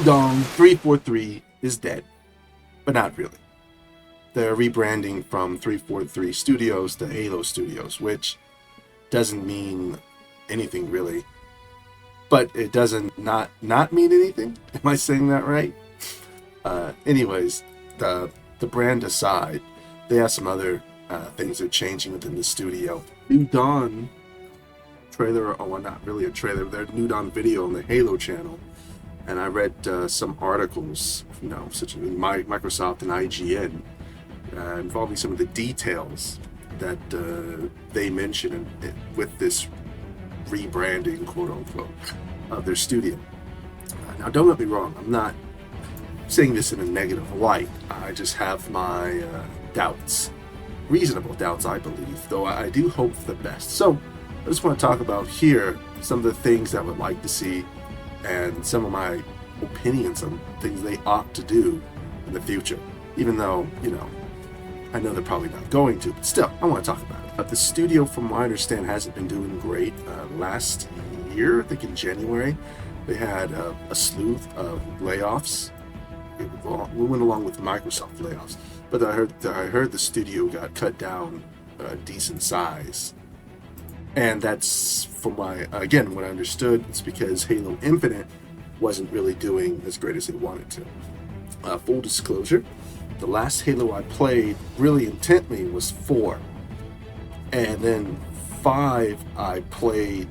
Ding dong, 343 is dead, but not really. They're rebranding from 343 Studios to Halo Studios, which doesn't mean anything really. But it doesn't not mean anything. Am I saying that right? Anyways, the brand aside, they have some other things that are changing within the studio. New Dawn trailer, well, not really a trailer, their New Dawn video on the Halo channel. And I read some articles, such as Microsoft and IGN, involving some of the details that they mention with this rebranding, quote unquote, of their studio. Now, don't get me wrong, I'm not saying this in a negative light. I just have my doubts, reasonable doubts, I believe, though I do hope for the best. So I just want to talk about here some of the things that I would like to see and some of my opinions on things they ought to do in the future, even though, I know they're probably not going to, but still, I want to talk about it. But the studio, from what I understand, hasn't been doing great. Last year, I think in January, they had a slew of layoffs. We went along with Microsoft layoffs, but I heard the studio got cut down a decent size. And that's, from what I understood, it's because Halo Infinite wasn't really doing as great as they wanted to. Full disclosure, the last Halo I played really intently was 4. And then 5 I played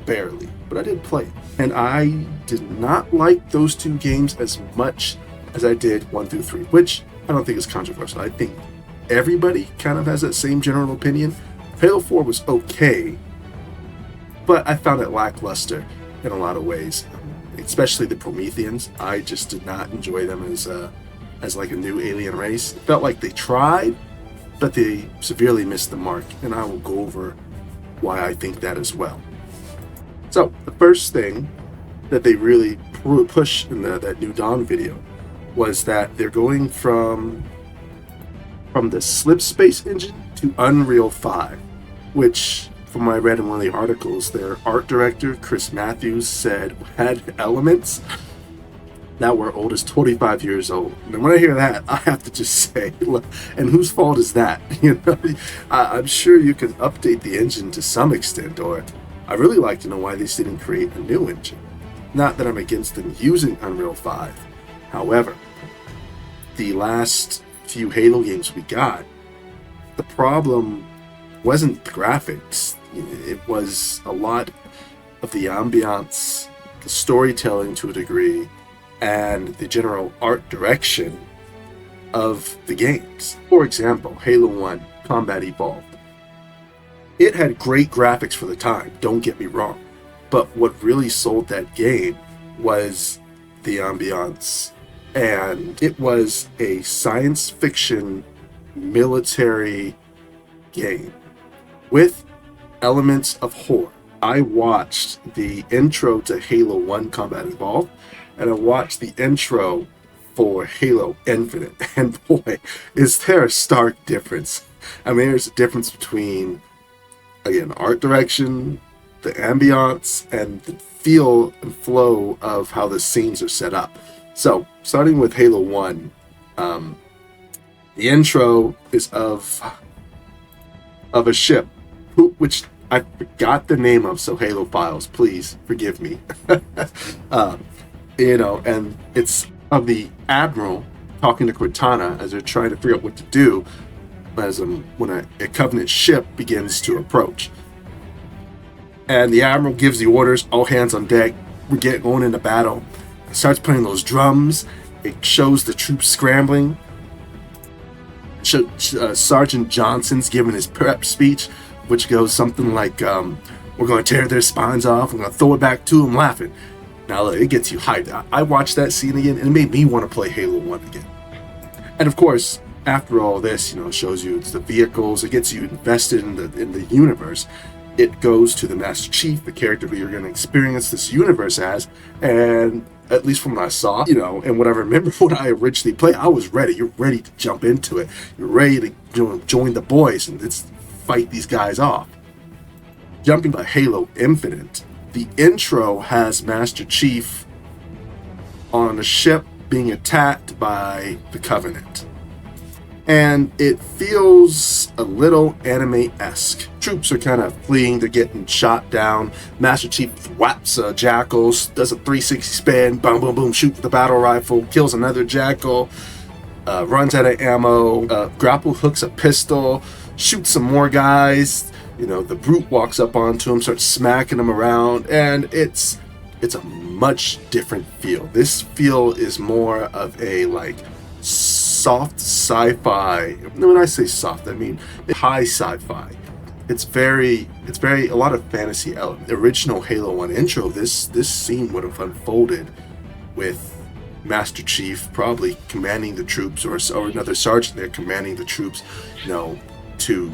barely, but I did play. And I did not like those 2 games as much as I did 1 through 3, which I don't think is controversial. I think everybody kind of has that same general opinion. Halo 4 was okay, but I found it lackluster in a lot of ways, especially the Prometheans. I just did not enjoy them as like a new alien race. It felt like they tried, but they severely missed the mark, and I will go over why I think that as well. So the first thing that they really pushed in that New Dawn video was that they're going from the Slip Space engine to Unreal 5, which, from what I read in one of the articles, their art director, Chris Matthews, said had elements that were old as 25 years old. And when I hear that, I have to just say, look, and whose fault is that? I'm sure you can update the engine to some extent, or I'd really like to know why they didn't create a new engine. Not that I'm against them using Unreal 5. However, the last few Halo games we got, the problem wasn't the graphics. It was a lot of the ambiance, the storytelling to a degree, and the general art direction of the games. For example, Halo 1 Combat Evolved. It had great graphics for the time, don't get me wrong, but what really sold that game was the ambiance, and it was a science fiction military game with elements of horror. I watched the intro to Halo 1 Combat Evolved, and I watched the intro for Halo Infinite, and boy, is there a stark difference. I mean, there's a difference between, again, art direction, the ambiance, and the feel and flow of how the scenes are set up. So, starting with Halo 1, the intro is of a ship, which I forgot the name of, so Halo Files, please forgive me. And it's of the Admiral talking to Cortana as they're trying to figure out what to do as when a Covenant ship begins to approach. And the Admiral gives the orders, all hands on deck, we're going into battle. It starts playing those drums, it shows the troops scrambling. Sergeant Johnson's giving his prep speech, which goes something like, we're going to tear their spines off, we're going to throw it back to them laughing. Now, look, it gets you hyped. I watched that scene again, and it made me want to play Halo 1 again. And of course, after all this, it shows you it's the vehicles, it gets you invested in the universe. It goes to the Master Chief, the character who you're going to experience this universe as, and at least from what I saw, and what I remember when I originally played, I was ready. You're ready to jump into it. You're ready to join the boys and let's fight these guys off. Jumping to Halo Infinite, the intro has Master Chief on a ship being attacked by the Covenant. And it feels a little anime-esque. Troops are kind of fleeing, they're getting shot down. Master Chief whaps a jackal, does a 360 spin, boom, boom, boom, shoots the battle rifle, kills another jackal, runs out of ammo, grapple hooks a pistol, shoots some more guys. The brute walks up onto him, starts smacking him around, and it's a much different feel. This feel is more of a soft sci-fi. When I say soft, I mean high sci-fi. It's very a lot of fantasy element. The original Halo 1 intro, this scene would have unfolded with Master Chief probably commanding the troops, or another sergeant there commanding the troops, to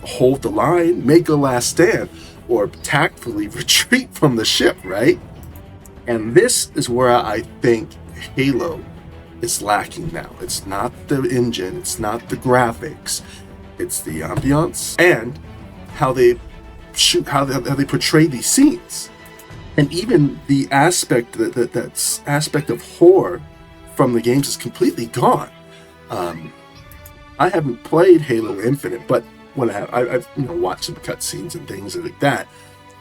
hold the line, make a last stand, or tactfully retreat from the ship, right? And this is where I think Halo is lacking now. It's not the engine, it's not the graphics, it's the ambiance and how they shoot, how they portray these scenes, and even the aspect that's aspect of horror from the games is completely gone. I haven't played Halo Infinite, but when I've watched some cutscenes and things like that,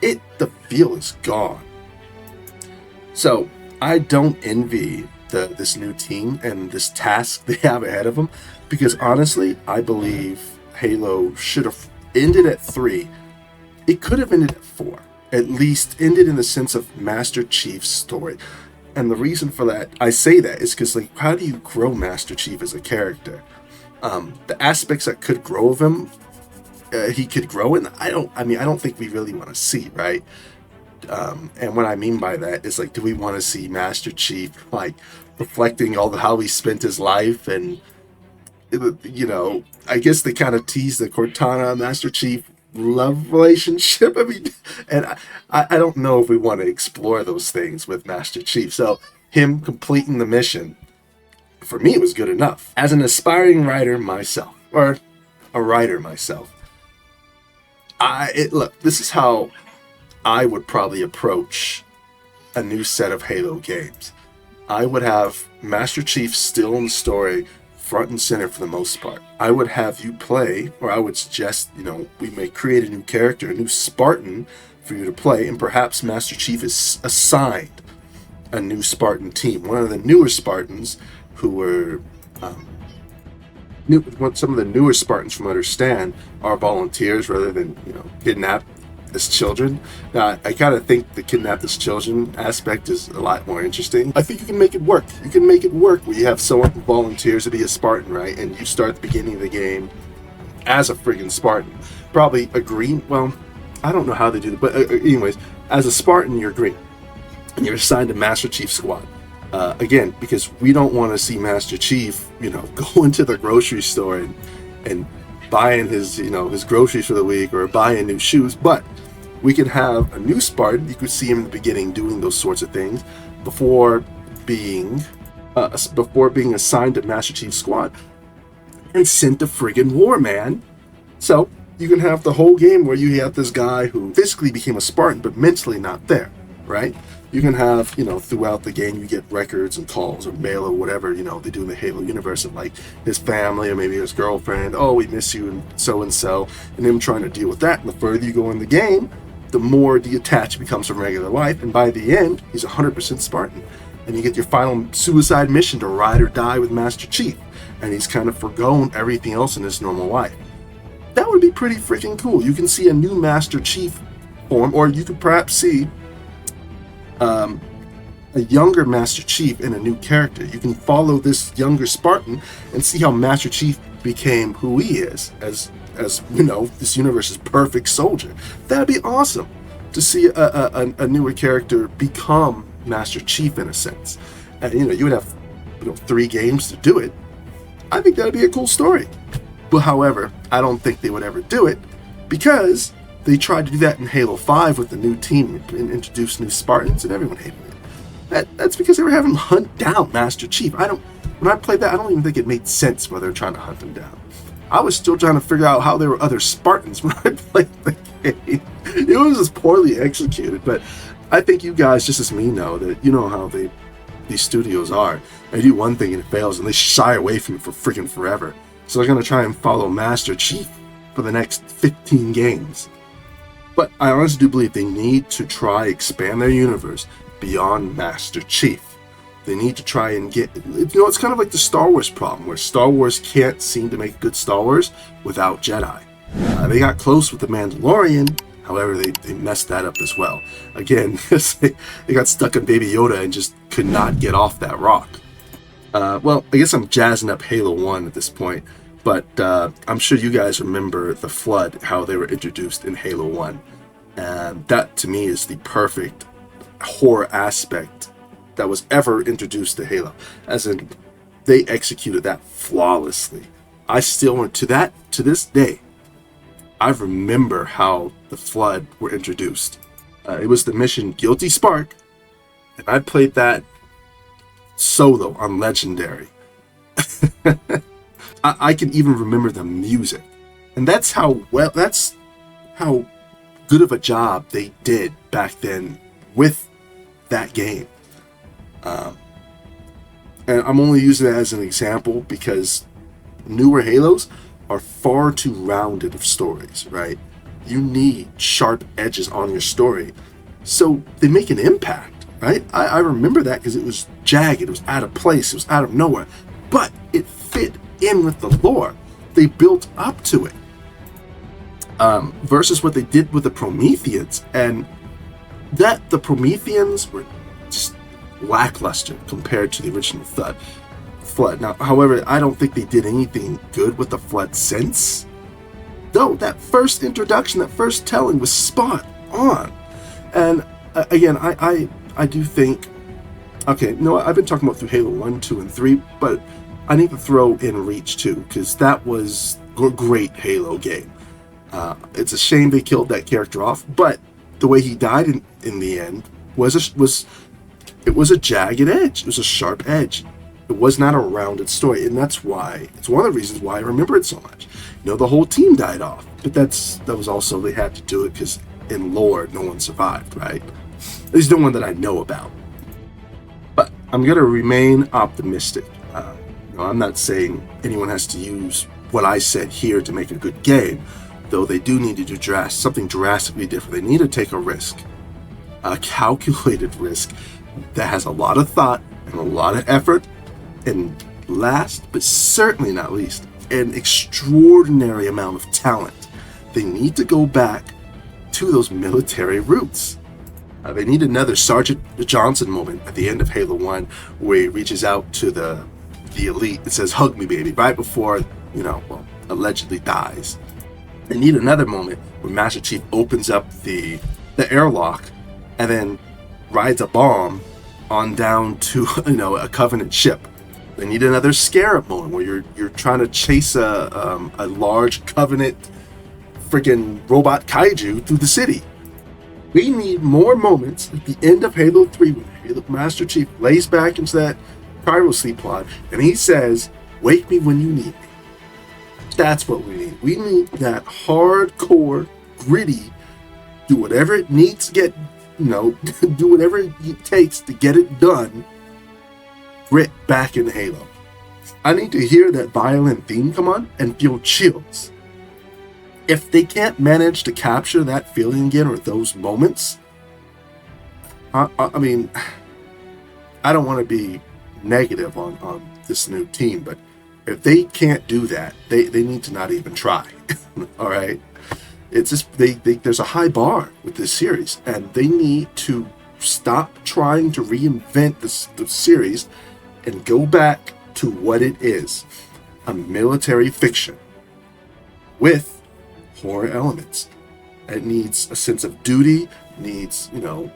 the feel is gone. So I don't envy this new team and this task they have ahead of them, because honestly, I believe Halo should have ended at 3. It could have ended at 4. At least ended in the sense of Master Chief's story. And the reason for that, I say that, is because how do you grow Master Chief as a character? The aspects that could grow of him, he could grow in. I don't think we really want to see, right? And what I mean by that is do we want to see Master Chief reflecting how he spent his life? And I guess they kind of tease the Cortana Master Chief love relationship. And I don't know if we want to explore those things with Master Chief. So him completing the mission, for me, it was good enough. As an aspiring writer myself, or a writer myself, look, this is how I would probably approach a new set of Halo games. I would have Master Chief still in the story, front and center for the most part. I would have you play, or I would suggest, we may create a new character, a new Spartan for you to play, and perhaps Master Chief is assigned a new Spartan team. One of the newer Spartans who were some of the newer Spartans, from what I understand, are volunteers rather than kidnapped as children. Now, I kind of think the kidnapped as children aspect is a lot more interesting. I think you can make it work. You can make it work where you have someone who volunteers to be a Spartan, right? And you start at the beginning of the game as a friggin' Spartan. Probably a green. Well, I don't know how they do it, but anyways, as a Spartan, you're green, and you're assigned to Master Chief squad. Again, because we don't want to see Master Chief, go into the grocery store and buying his, his groceries for the week, or buying new shoes. But we can have a new Spartan. You could see him in the beginning doing those sorts of things before being assigned to Master Chief's squad and sent to friggin' war, man. So you can have the whole game where you have this guy who physically became a Spartan but mentally not there, right? You can have, throughout the game, you get records and calls or mail or whatever, they do in the Halo universe of his family or maybe his girlfriend. Oh, we miss you and so, and him trying to deal with that. And the further you go in the game, the more detached becomes from regular life. And by the end, he's 100% Spartan. And you get your final suicide mission to ride or die with Master Chief. And he's kind of forgone everything else in his normal life. That would be pretty freaking cool. You can see a new Master Chief form, or you could perhaps see a younger Master Chief in a new character. You can follow this younger Spartan and see how Master Chief became who he is as this universe's perfect soldier. That'd be awesome to see a newer character become Master Chief in a sense. And you would have 3 games to do it. I think that'd be a cool story. But however, I don't think they would ever do it, because they tried to do that in Halo 5 with the new team and introduce new Spartans, and everyone hated it. That's because they were having him hunt down Master Chief. When I played that, I don't even think it made sense why they were trying to hunt him down. I was still trying to figure out how there were other Spartans when I played the game. It was just poorly executed, but I think you guys, just as me, know that how they these studios are. They do one thing and it fails, and they shy away from it for freaking forever. So they're going to try and follow Master Chief for the next 15 games. But I honestly do believe they need to try expand their universe beyond Master Chief. They need to try and get, it's kind of like the Star Wars problem, where Star Wars can't seem to make good Star Wars without Jedi. They got close with The Mandalorian, however, they messed that up as well. Again, they got stuck on Baby Yoda and just could not get off that rock. Well, I guess I'm jazzing up Halo 1 at this point, but I'm sure you guys remember the Flood, how they were introduced in Halo 1. And that, to me, is the perfect horror aspect that was ever introduced to Halo. As in, they executed that flawlessly. I still want to this day, I remember how the Flood were introduced. It was the mission Guilty Spark, and I played that solo on Legendary. I can even remember the music, and that's how good of a job they did back then with that game. And I'm only using it as an example because newer Halos are far too rounded of stories, right? You need sharp edges on your story, so they make an impact, right? I remember that because it was jagged, it was out of place, it was out of nowhere, but it fit in with the lore. They built up to it. Versus what they did with the Prometheans, and that the Prometheans were just lackluster compared to the original Flood. Now, however, I don't think they did anything good with the Flood since. Though that first introduction, that first telling was spot on. And again, I do think, okay, no, I've been talking about through Halo 1, 2, and 3, but I need to throw in Reach 2, because that was a great Halo game. It's a shame they killed that character off, but the way he died in the end was a jagged edge. It was a sharp edge. It was not a rounded story, and that's why it's one of the reasons why I remember it so much. You know, the whole team died off, but that was also, they had to do it because in lore no one survived, right? At least no one that I know about. But I'm gonna remain optimistic. I'm not saying anyone has to use what I said here to make a good game, though they do need to do something drastically different. They need to take a risk, a calculated risk that has a lot of thought and a lot of effort, and last but certainly not least, an extraordinary amount of talent. They need to go back to those military roots. They need another Sergeant Johnson moment at the end of Halo 1 where he reaches out to the elite and says, "Hug me, baby," right before, allegedly dies. They need another moment where Master Chief opens up the airlock and then rides a bomb on down to a Covenant ship. They need another Scarab moment where you're trying to chase a large Covenant freaking robot kaiju through the city. We need more moments at the end of Halo 3 when Master Chief lays back into that cryo sleep pod and he says, "Wake me when you need me." That's what we need. We need that hardcore, gritty, do whatever it needs to get, do whatever it takes to get it done, grit back in Halo. I need to hear that violin theme come on and feel chills. If they can't manage to capture that feeling again or those moments, I mean, I don't want to be negative on this new team, but if they can't do that, they need to not even try. All right, it's just there's a high bar with this series, and they need to stop trying to reinvent the series and go back to what it is: a military fiction with horror elements. It needs a sense of duty, needs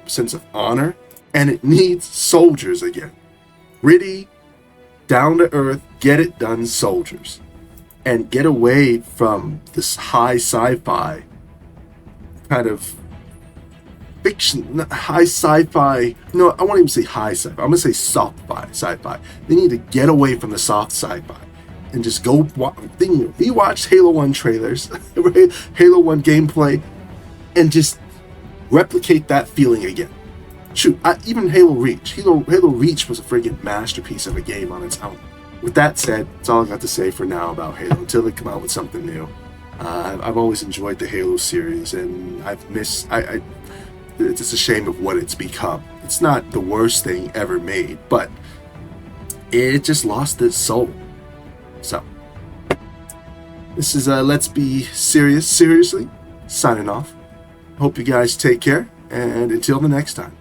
sense of honor, and it needs soldiers again. Gritty, down to earth, get it done soldiers, and get away from this high sci-fi kind of fiction. High sci-fi, no, I won't even say high sci-fi, I'm gonna say soft sci-fi. They need to get away from the soft sci-fi and just go rewatch Halo 1 trailers, Halo 1 gameplay, and just replicate that feeling again. Shoot, even Halo Reach. Halo Reach was a friggin' masterpiece of a game on its own. With that said, that's all I got to say for now about Halo until they come out with something new. I've always enjoyed the Halo series, and I've missed. It's just a shame of what it's become. It's not the worst thing ever made, but it just lost its soul. So, this is Let's Be Serious, seriously, signing off. Hope you guys take care, and until the next time.